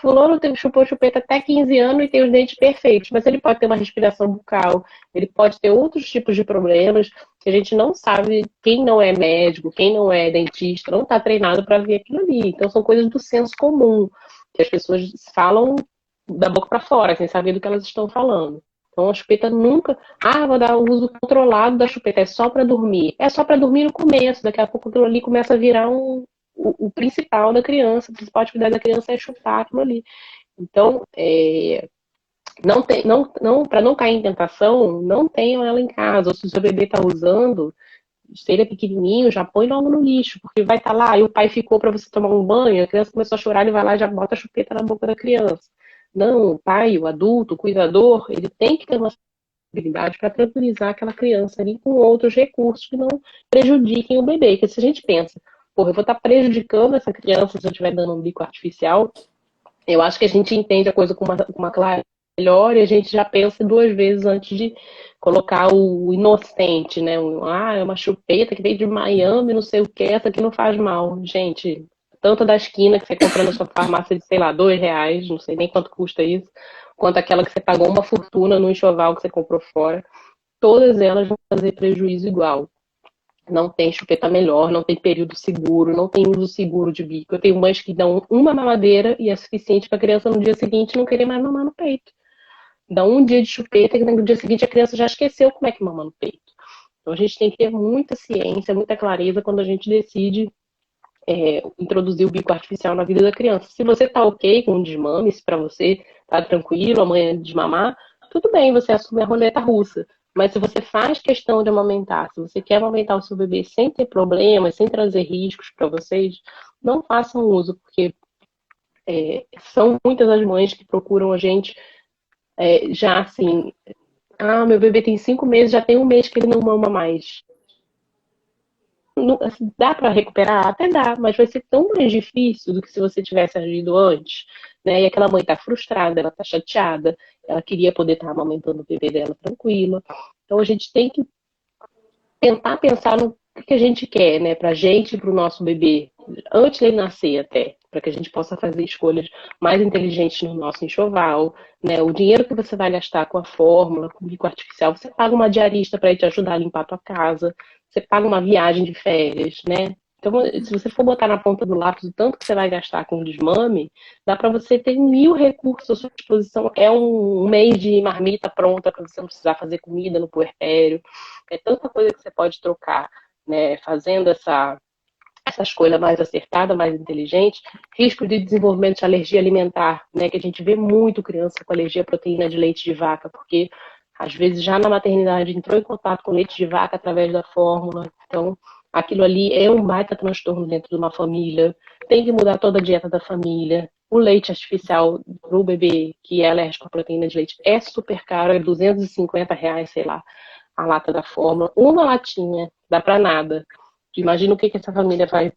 Fulano chupou chupeta até 15 anos e tem os dentes perfeitos, mas ele pode ter uma respiração bucal, ele pode ter outros tipos de problemas que a gente não sabe, quem não é médico, quem não é dentista, não está treinado para ver aquilo ali. Então são coisas do senso comum que as pessoas falam da boca para fora, sem saber do que elas estão falando. Então a chupeta nunca. Vou dar o uso controlado da chupeta, é só para dormir. É só para dormir no começo, daqui a pouco aquilo ali começa a virar o principal da criança, a principal atividade da criança é chupar aquilo ali. Então, não tem, não, para não cair em tentação, não tenham ela em casa. Ou se o seu bebê está usando, se ele é pequenininho, já põe logo no lixo, porque vai estar lá, e o pai ficou para você tomar um banho, a criança começou a chorar, ele vai lá e já bota a chupeta na boca da criança. Não, o pai, o adulto, o cuidador, ele tem que ter uma habilidade para tranquilizar aquela criança ali com outros recursos que não prejudiquem o bebê. Porque se a gente pensa, porra, eu vou estar prejudicando essa criança se eu estiver dando um bico artificial, eu acho que a gente entende a coisa com uma clareza melhor e a gente já pensa duas vezes antes de colocar o inocente, né? É uma chupeta que veio de Miami, não sei o que, essa aqui não faz mal. Gente, tanto da esquina que você compra na sua farmácia de, sei lá, R$ 2, não sei nem quanto custa isso, quanto aquela que você pagou uma fortuna no enxoval que você comprou fora, todas elas vão fazer prejuízo igual. Não tem chupeta melhor, não tem período seguro, não tem uso seguro de bico. Eu tenho mães que dão uma mamadeira e é suficiente para a criança no dia seguinte não querer mais mamar no peito. Dá um dia de chupeta e no dia seguinte a criança já esqueceu como é que mama no peito. Então a gente tem que ter muita ciência, muita clareza quando a gente decide introduzir o bico artificial na vida da criança. Se você tá ok com o desmame, se para você tá tranquilo, amanhã desmamar, tudo bem, você assume a roleta russa. Mas se você faz questão de amamentar, se você quer amamentar o seu bebê sem ter problemas, sem trazer riscos para vocês, não façam uso, porque são muitas as mães que procuram a gente já assim, meu bebê tem 5 meses, já tem um mês que ele não mama mais. Assim, dá para recuperar? Até dá, mas vai ser tão mais difícil do que se você tivesse agido antes, né? E aquela mãe tá frustrada, ela tá chateada, ela queria poder estar amamentando o bebê dela tranquila. Então a gente tem que tentar pensar no que a gente quer, né, pra gente e pro nosso bebê, antes dele nascer até, para que a gente possa fazer escolhas mais inteligentes no nosso enxoval, né? O dinheiro que você vai gastar com a fórmula, com o bico artificial, você paga uma diarista para te ajudar a limpar a tua casa, você paga uma viagem de férias, né? Então, se você for botar na ponta do lápis o tanto que você vai gastar com o desmame, dá para você ter 1.000 recursos à sua disposição. É um mês de marmita pronta para você não precisar fazer comida no puerpério. É tanta coisa que você pode trocar, né? Fazendo essa escolha mais acertada, mais inteligente. Risco de desenvolvimento de alergia alimentar, né? Que a gente vê muito criança com alergia à proteína de leite de vaca, porque às vezes já na maternidade entrou em contato com leite de vaca através da fórmula. Então, aquilo ali é um baita transtorno dentro de uma família. Tem que mudar toda a dieta da família. O leite artificial para o bebê que é alérgico à proteína de leite é super caro, é R$ 250, sei lá, a lata da fórmula. Uma latinha, dá para nada. Imagina o que essa família vai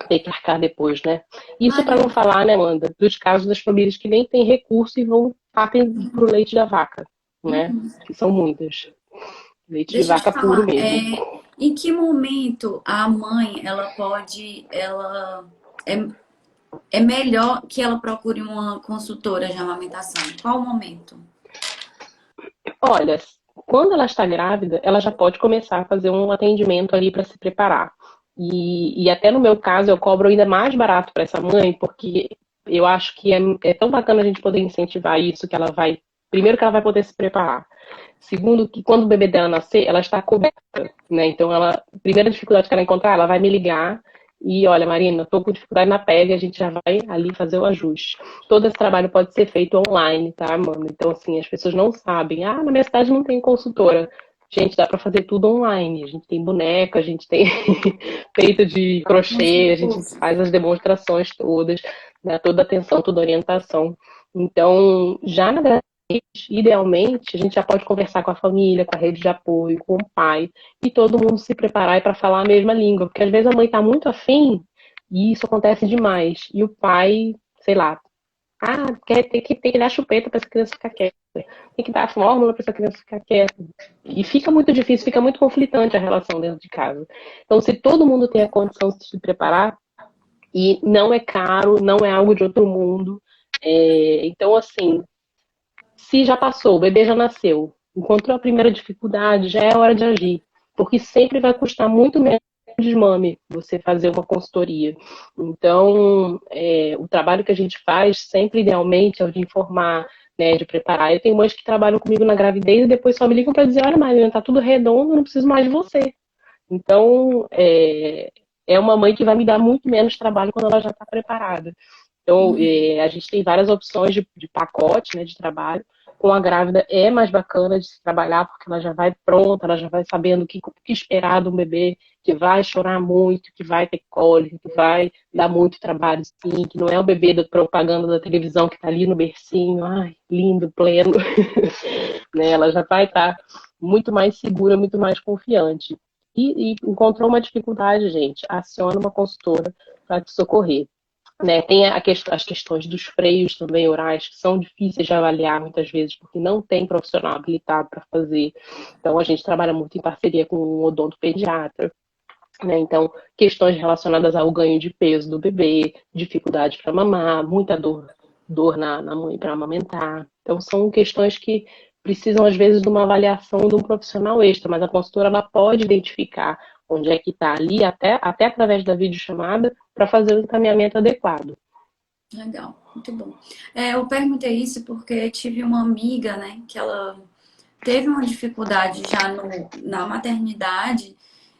ter que arcar depois, né? Isso para não Marina, falar, né, Amanda, dos casos das famílias que nem têm recurso e vão partem pro leite da vaca, né? Que são muitas. Leite de deixa eu te vaca puro falar, mesmo. em que momento a mãe, é, é melhor que ela procure uma consultora de amamentação? Qual o momento? Olha, quando ela está grávida, ela já pode começar a fazer um atendimento ali para se preparar. E até no meu caso, eu cobro ainda mais barato para essa mãe, porque eu acho que é tão bacana a gente poder incentivar isso, que ela vai. Primeiro, que ela vai poder se preparar. Segundo, que quando o bebê dela nascer, ela está coberta, né? Então, ela, a primeira dificuldade que ela encontrar, ela vai me ligar e, olha, Marina, estou com dificuldade na pele, a gente já vai ali fazer o ajuste. Todo esse trabalho pode ser feito online, tá, mano? Então, assim, as pessoas não sabem. Na minha cidade não tem consultora. Gente, dá para fazer tudo online. A gente tem boneca, a gente tem peito de crochê, a gente faz as demonstrações todas, né? Toda atenção, toda orientação. Então, já na gravidez, idealmente, a gente já pode conversar com a família, com a rede de apoio, com o pai, e todo mundo se preparar para falar a mesma língua. Porque às vezes a mãe está muito afim, e isso acontece demais. E o pai, sei lá, tem que dar chupeta para essa criança ficar quieta. Tem que dar fórmula para essa criança ficar quieta. E fica muito difícil, fica muito conflitante a relação dentro de casa. Então, se todo mundo tem a condição de se preparar, e não é caro, não é algo de outro mundo. Então, assim, se já passou, o bebê já nasceu, encontrou a primeira dificuldade, já é hora de agir. Porque sempre vai custar muito menos desmame você fazer uma consultoria. Então, o trabalho que a gente faz, sempre idealmente, é o de informar, né, de preparar. Eu tenho mães que trabalham comigo na gravidez e depois só me ligam para dizer, olha, Marina, tá tudo redondo, não preciso mais de você. Então, é uma mãe que vai me dar muito menos trabalho quando ela já está preparada. Então, a gente tem várias opções de pacote, né, de trabalho. Com a grávida é mais bacana de se trabalhar, porque ela já vai pronta, ela já vai sabendo o que esperar de um bebê que vai chorar muito, que vai ter cólica, que vai dar muito trabalho, sim, que não é o bebê da propaganda da televisão que está ali no bercinho, ai, lindo, pleno. Né? Ela já vai estar muito mais segura, muito mais confiante. E encontrou uma dificuldade, gente, aciona uma consultora para te socorrer. Né? Tem as questões dos freios também orais, que são difíceis de avaliar muitas vezes, porque não tem profissional habilitado para fazer. Então, a gente trabalha muito em parceria com o odontopediatra. Né? Então, questões relacionadas ao ganho de peso do bebê, dificuldade para mamar, muita dor na mãe para amamentar. Então, são questões que precisam, às vezes, de uma avaliação de um profissional extra, mas a consultora ela pode identificar onde é que está ali, até através da videochamada, para fazer o encaminhamento adequado. Legal, muito bom. Eu perguntei isso porque tive uma amiga, né, que ela teve uma dificuldade já na maternidade,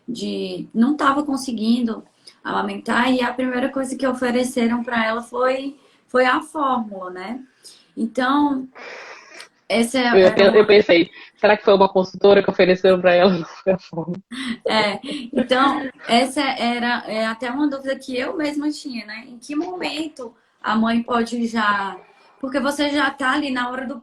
de não estava conseguindo amamentar, e a primeira coisa que ofereceram para ela foi a fórmula, né? Então, essa era Eu uma. pensei, será que foi uma consultora que ofereceram para ela? Não foi a forma. Então, essa era até uma dúvida que eu mesma tinha, né? Em que momento a mãe pode já. Porque você já tá ali na hora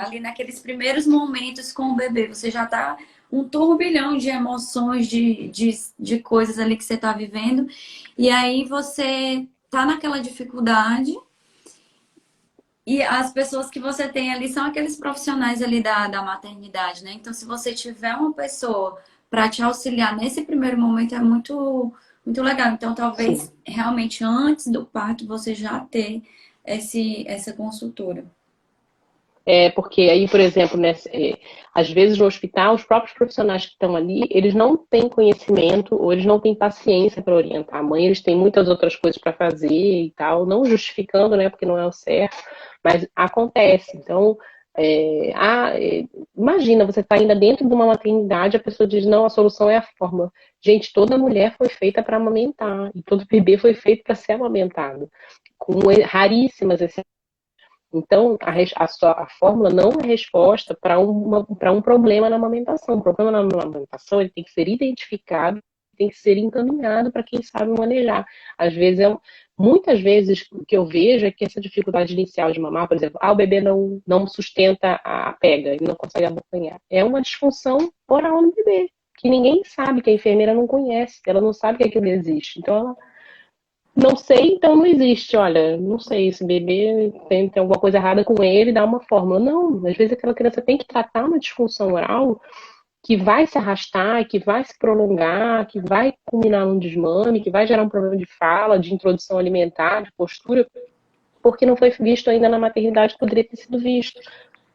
ali naqueles primeiros momentos com o bebê, você já tá um turbilhão de emoções, de coisas ali que você tá vivendo, e aí você tá naquela dificuldade. E as pessoas que você tem ali são aqueles profissionais ali da maternidade, né? Então, se você tiver uma pessoa para te auxiliar nesse primeiro momento, é muito, muito legal. Então, Sim. talvez realmente antes do parto você já ter essa consultora. Porque aí, por exemplo, né, às vezes no hospital, os próprios profissionais que estão ali, eles não têm conhecimento ou eles não têm paciência para orientar a mãe, eles têm muitas outras coisas para fazer e tal, não justificando, né, porque não é o certo, mas acontece. Então, imagina, você está ainda dentro de uma maternidade, a pessoa diz, não, a solução é a fórmula. Gente, toda mulher foi feita para amamentar, e todo bebê foi feito para ser amamentado, com raríssimas exceções. Então, a fórmula não é resposta para um problema na amamentação. O problema na amamentação ele tem que ser identificado, tem que ser encaminhado para quem sabe manejar. Às vezes, muitas vezes, o que eu vejo é que essa dificuldade inicial de mamar, por exemplo, o bebê não sustenta a pega e não consegue abocanhar. É uma disfunção oral no bebê, que ninguém sabe, que a enfermeira não conhece, ela não sabe que aquilo existe. Então, ela não sei, então não existe. Olha, não sei, esse bebê tem alguma coisa errada com ele, dá uma fórmula. Não, às vezes aquela criança tem que tratar uma disfunção oral que vai se arrastar, que vai se prolongar, que vai culminar num desmame, que vai gerar um problema de fala, de introdução alimentar, de postura, porque não foi visto ainda na maternidade, poderia ter sido visto.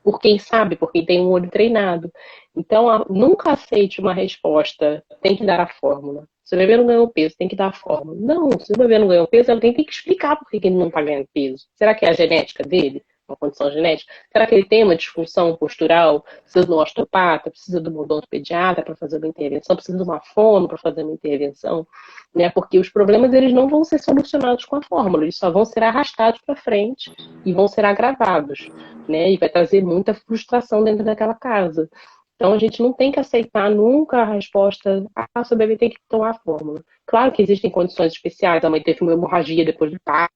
Por quem sabe, por quem tem um olho treinado. Então, nunca aceite uma resposta, tem que dar a fórmula. Se o bebê não ganhou peso, tem que dar a fórmula. Não, se o bebê não ganhou peso, ela tem que explicar por que ele não está ganhando peso. Será que é a genética dele? Uma condição genética? Será que ele tem uma disfunção postural? Precisa de um osteopata? Precisa de um odontopediatra para fazer uma intervenção? Precisa de uma fono para fazer uma intervenção? Né? Porque os problemas eles não vão ser solucionados com a fórmula, eles só vão ser arrastados para frente e vão ser agravados. Né? E vai trazer muita frustração dentro daquela casa. Então a gente não tem que aceitar nunca a resposta, seu bebê tem que tomar a fórmula. Claro que existem condições especiais, a mãe teve uma hemorragia depois do parto,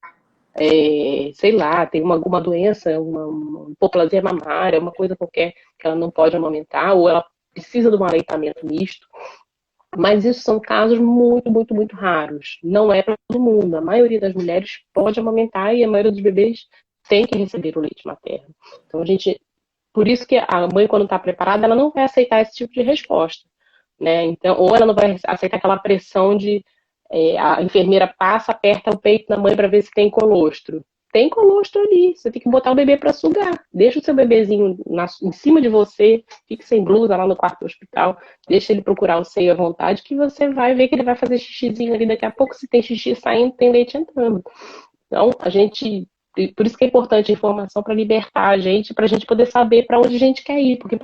sei lá, tem alguma doença, uma hipoplasia mamária, uma coisa qualquer que ela não pode amamentar, ou ela precisa de um aleitamento misto. Mas isso são casos muito, muito, muito raros. Não é para todo mundo. A maioria das mulheres pode amamentar e a maioria dos bebês tem que receber o leite materno. Então, por isso que a mãe, quando está preparada, ela não vai aceitar esse tipo de resposta, né? Então, ou ela não vai aceitar aquela pressão de a enfermeira passa, aperta o peito da mãe para ver se tem colostro. Tem colostro ali, você tem que botar o bebê para sugar. Deixa o seu bebezinho em cima de você, fique sem blusa lá no quarto do hospital, deixa ele procurar o seio à vontade, que você vai ver que ele vai fazer xixizinho ali daqui a pouco. Se tem xixi saindo, tem leite entrando. Então, por isso que é importante a informação para libertar a gente, para a gente poder saber para onde a gente quer ir, porque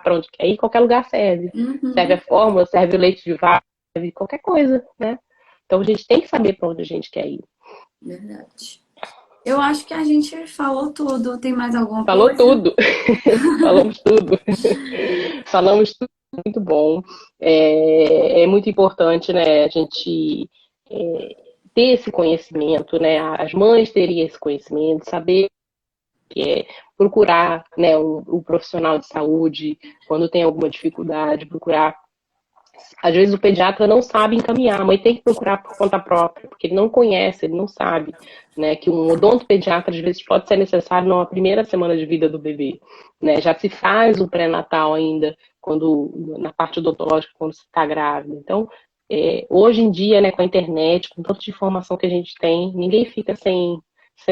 para onde quer ir, qualquer lugar serve. Serve Uhum, a fórmula, serve o leite de vaca, serve qualquer coisa, né? Então a gente tem que saber para onde a gente quer ir. verdade. Eu acho que a gente falou tudo. Tem mais alguma Falou coisa? tudo. Falamos tudo. Falamos tudo muito bom. É muito importante, né, a gente ter esse conhecimento, né? As mães terem esse conhecimento, saber que é procurar, né, um profissional de saúde quando tem alguma dificuldade, procurar. Às vezes o pediatra não sabe encaminhar, a mãe tem que procurar por conta própria, porque ele não conhece, ele não sabe, né, que um odontopediatra às vezes pode ser necessário na primeira semana de vida do bebê, né? Já se faz o pré-natal ainda quando na parte odontológica quando se está grávida. Então, hoje em dia, né, com a internet, com tanta informação que a gente tem, ninguém fica sem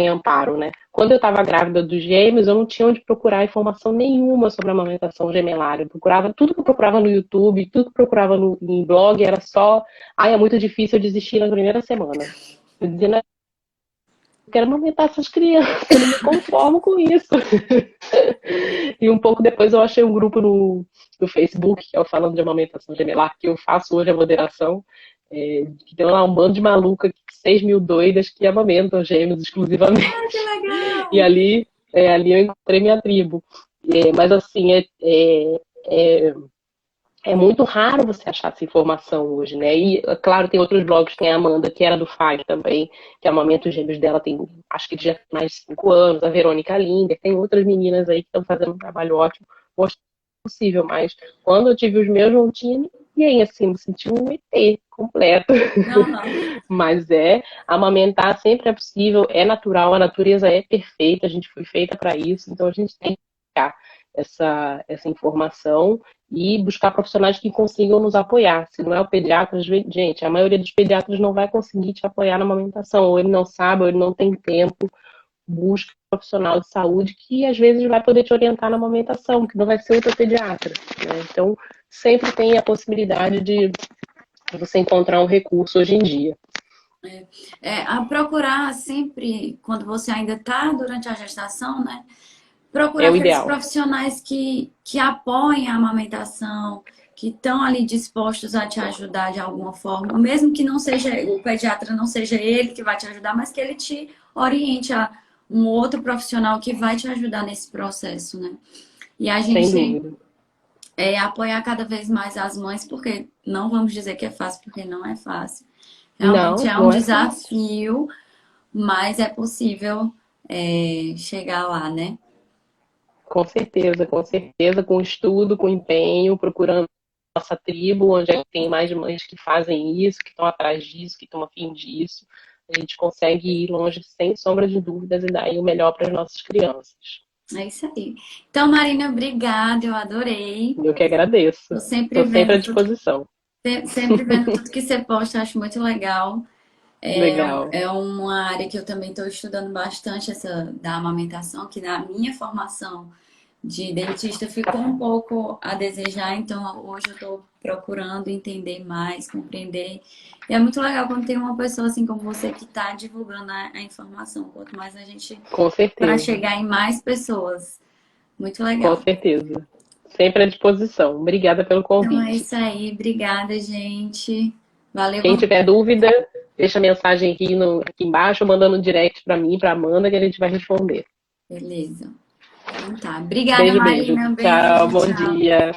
amparo, né? Quando eu estava grávida dos gêmeos, eu não tinha onde procurar informação nenhuma sobre a amamentação gemelar. Eu procurava tudo que eu procurava no YouTube, tudo que eu procurava em blog, era só, é muito difícil, eu desisti na primeira semana. Eu dizia, não, eu quero amamentar essas crianças, eu não me conformo com isso. E um pouco depois eu achei um grupo no Facebook, que é o Falando de Amamentação Gemelar, que eu faço hoje a moderação, que tem lá um bando de maluca, 6 mil doidas que amamentam gêmeos exclusivamente. Ah, que legal! E ali eu encontrei minha tribo. Mas assim, é muito raro você achar essa informação hoje, né? E, claro, tem outros blogs, tem a Amanda, que era do Five também, que amamenta os gêmeos dela tem, acho que já tem mais de 5 anos, a Verônica Linder, tem outras meninas aí que estão fazendo um trabalho ótimo, mostrando que é possível, mas quando eu tive os meus, não tinha ninguém, assim, me senti um ET completo. Uhum. Mas amamentar sempre é possível, é natural, a natureza é perfeita, a gente foi feita para isso, então a gente tem que buscar essa informação e buscar profissionais que consigam nos apoiar. Se não é o pediatra, gente, a maioria dos pediatras não vai conseguir te apoiar na amamentação, ou ele não sabe, ou ele não tem tempo. Busca um profissional de saúde que às vezes vai poder te orientar na amamentação, que não vai ser o teu pediatra, né? Então, sempre tem a possibilidade de você encontrar um recurso hoje em dia. A procurar sempre, quando você ainda está durante a gestação, né? É Procurar o aqueles ideal. profissionais que apoiem a amamentação, que estão ali dispostos a te ajudar de alguma forma, mesmo que não seja o pediatra, não seja ele que vai te ajudar, mas que ele te oriente a um outro profissional que vai te ajudar nesse processo, né? E a Sem gente dúvida. apoiar cada vez mais as mães, porque não vamos dizer que é fácil, porque não é fácil. Realmente Não, é um não é fácil. desafio, mas é possível chegar lá, né? Com certeza, com estudo, com empenho, procurando nossa tribo, onde é que tem mais mães que fazem isso, que estão atrás disso, que estão afim disso. A gente consegue ir longe sem sombra de dúvidas e dar aí o melhor para as nossas crianças. É isso aí. Então, Marina, obrigada, eu adorei. Eu que agradeço. Tô sempre Estou sempre à vendo tudo, disposição. sempre vendo tudo que você posta, acho muito legal. É, Legal. é uma área que eu também estou estudando bastante, essa da amamentação, que na minha formação de dentista ficou um pouco a desejar, então hoje eu estou procurando entender mais, compreender. E é muito legal quando tem uma pessoa assim como você que está divulgando a informação. Quanto mais a gente Com para certeza. chegar em mais pessoas. Muito Com legal. certeza. Sempre à disposição. Obrigada pelo Então é convite. isso aí. Obrigada, gente. Valeu. Quem tiver dúvida, deixa a mensagem aqui embaixo, mandando um direct para mim, para Amanda, que a gente vai responder. Beleza. Então tá. Obrigada, Beijo, beijo. Marina. Um Tchau, beijo. bom Tchau. dia.